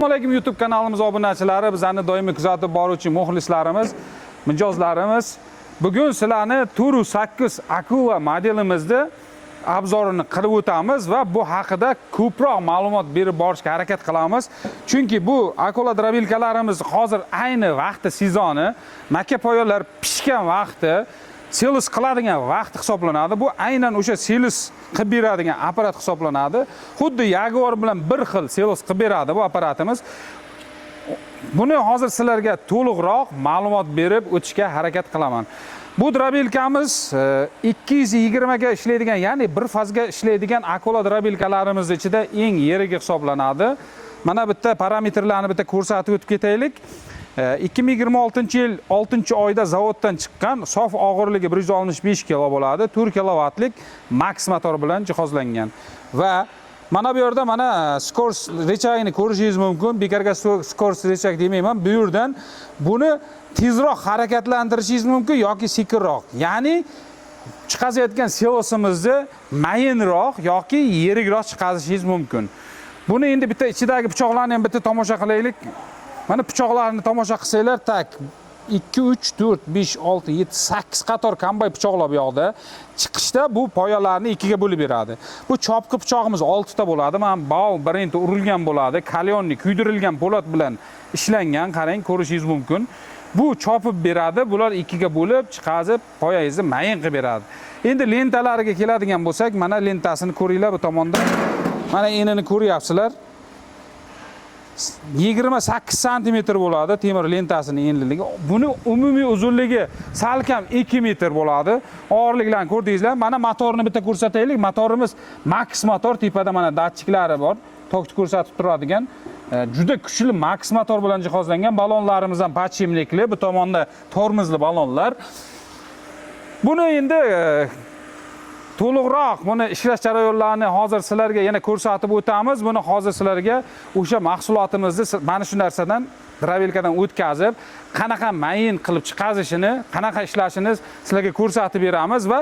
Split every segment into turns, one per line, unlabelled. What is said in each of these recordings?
Assalomu alaykum YouTube kanalimiz obunachilari, bizlarni doimiy kuzatib boruvchi muxlislarimiz, mijozlarimiz. Bugun sizlarni Turu 8 Aqua modelimizni obzorini qilib o'tamiz va bu haqida ko'proq ma'lumot berib borishga harakat qilamiz. Chunki bu Aqua drobilkalarimiz hozir ayni vaqti sezoni, makapoyalar pishgan vaqti, sels qiladigan vaqt hisoblanadi. Bu aynan o'sha sels qilib beradigan apparat hisoblanadi. Xuddi Jaguar bilan bir xil sels qilib beradi bu apparatimiz. Buni hozir sizlarga to'liqroq ma'lumot berib o'tishga harakat qilaman. Bu drobilkamiz 220 ga ishlaydigan, ya'ni bir fazga ishlaydigan Aqua drobilkalarimiz ichida eng yiriga hisoblanadi. Mana bitta parametrlarni bitta ko'rsatib o'tib ketaylik. 2026-yil 6-oyda zavoddan chiqqan sof og'irligi 165 kg bo'ladi. 4 kilovatlik max motor bilan jihozlangan. Va mana bu yerda mana skors rechagini ko'rishingiz mumkin. Bekarga skors rechag demayman. Bu yerdan buni tezroq harakatlantirishingiz mumkin yoki sekinroq. Ya'ni chiqazayotgan selosimizni mayinroq yoki yirikroq chiqarishingiz mumkin. Buni endi bitta ichidagi pichoqlarni ham bitta tomosha qilaylik. Mana pichoqlarni tomosha qilsanglar, tak 2 3 4 5 6 7 8 qator kombay pichoqlar bu yoqda. Chiqishda bu poyalarni ikkiga bo'lib beradi. Bu chopqi pichog'imiz 6 ta bo'ladi. Mana bow birinchi urilgan bo'ladi. Kalyonni kuydirilgan po'lat bilan ishlangan, qarang, ko'rishingiz mumkin. Bu chopib beradi. Bular ikkiga bo'lib, chiqazib, poyangizni mayin qilib beradi. Endi lentalariga keladigan bo'lsak, mana lentasini ko'ringlar bu tomonda. Mana enini ko'ryapsizlar. 28 sm bo'ladi temir lentasining enliligi. Buni umumiy uzunligi salkam 2 metr bo'ladi. Og'irliklarni ko'rdingizlar. Mana motorni bitta ko'rsataylik. Motorimiz max motor, tepada mana datchiklari bor. Tokni ko'rsatib turadigan. Juda kuchli max motor bilan jihozlangan. Balonlarimiz ham podshimnikli, bu tomonda tormozli balonlar. Buni endi to'liqroq buni ishlash jarayonlarini hozir sizlarga yana ko'rsatib o'tamiz. Buni hozir sizlarga o'sha mahsulotimizni mana shu narsadan drobilkadan o'tkazib, qanaqa mayin qilib chiqazishini, qanaqa ishlashini sizlarga ko'rsatib beramiz va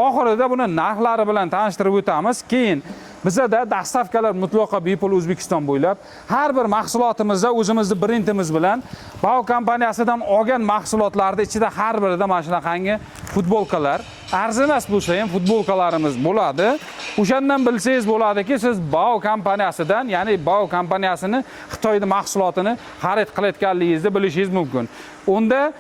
oxirida buni narxlari bilan tanishtirib o'tamiz. Keyin bizda dastavkalar mutlaqo bepul O'zbekiston bo'ylab har bir mahsulotimizda o'zimizning brendimiz bilan Bao kompaniyasidan olgan mahsulotlarning ichida har birida mana shunaqangi futbolkalar, arzimas bo'lsa ham futbolkalarimiz bo'ladi. O'shandan bilsangiz bo'ladiki, siz Bao kompaniyasidan, ya'ni Bao kompaniyasini Xitoyda mahsulotini xarid qilayotganligingizni bilishingiz mumkin. Unda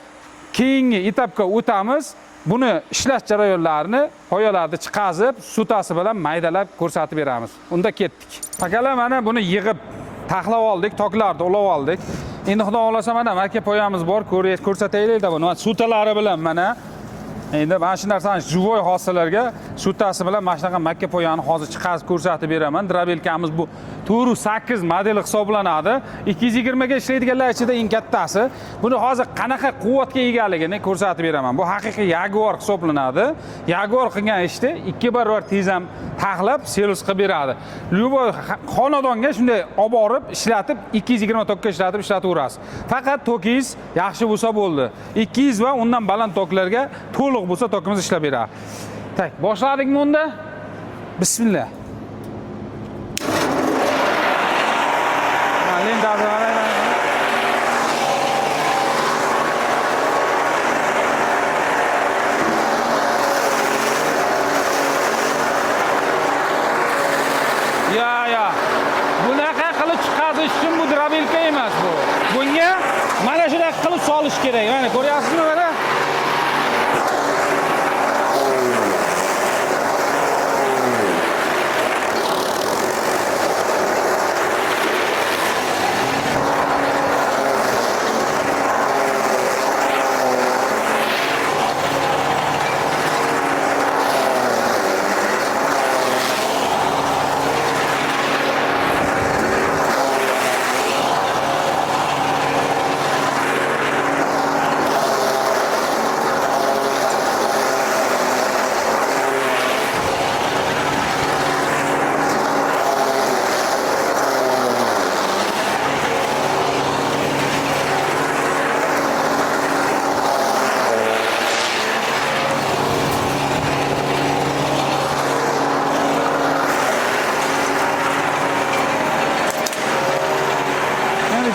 keyingi etapga o'tamiz. Buni ishlash jarayonlarini poyalarni chiqazib, sutasi bilan maydalab ko'rsatib beramiz. Unda ketdik. Akalar, mana buni yig'ib taxlab oldik, toklarni olib oldik. Endi xudo xolasa mana marka poyamiz bor, ko'rsataylik-da buni. Sutalari bilan mana endi mana shu narsani живой hosillarga sutasi bilan mana shunaqa makka poyani hozir chiqazib ko'rsatib beraman. Drobilkamiz bu Turu 8 modeli hisoblanadi. 220 ga ishlaydiganlar ichida eng kattasi. Buni hozir qanaqa quvvatga egaligini ko'rsatib beraman. Bu haqiqiy Jaguar hisoblanadi. Jaguar qilgan ishni 2 barobar tez ham taxlab, sels qilib beradi. Любой xonadonga shunday olib borib, ishlatib 220 tokka ishlataverasiz. Faqat tokingiz yaxshi bo'lsa bo'ldi. 200 va undan baland toklarga to'liq bo'lsa tokimiz ishlab beradi. Tak, boshladikmi unda? Bismillah. Ya. Bunaqa qilib chiqarish uchun bu drobilka emas bu. Bunga mana shunday qilib solish kerak. Mana ko'ryapsizmi mana?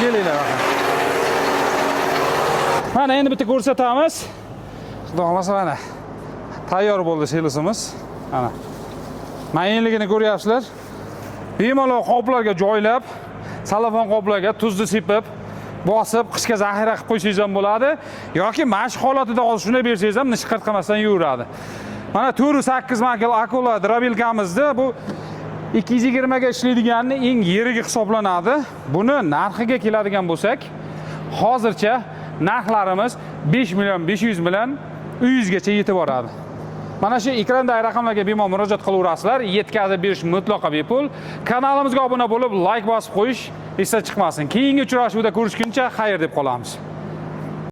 kelinglar baqa. Mana endi bitta ko'rsatamiz. Xudo xolasa mana tayyor bo'ldi silusimiz. Mana. Mayinligini ko'ryapsizlar. Bemalol qoplarga joylab, salafon qoplarga tuzni sepib, bosib, qishga zaxira qilib qo'ysangiz ham bo'ladi yoki mashq holatida hozir shunday bersangiz ham nishqat qilmasdan yuraveradi. Mana 408 model Akula drobilkamizda bu 220 ga ishlaydiganni eng yirigi hisoblanadi. Buni narxiga keladigan bo'lsak, hozircha narxlarimiz 5 million 500 million 100 gacha yetib boradi. Mana shu ekrandagi raqamlarga bemalol murojaat qilaverasizlar. Yetkazib berish mutlaqo bepul. Kanalimizga obuna bo'lib, like bosib qo'yish esdan chiqmasin. Keyingi uchrashuvda ko'rishguncha xayr deb qolamiz.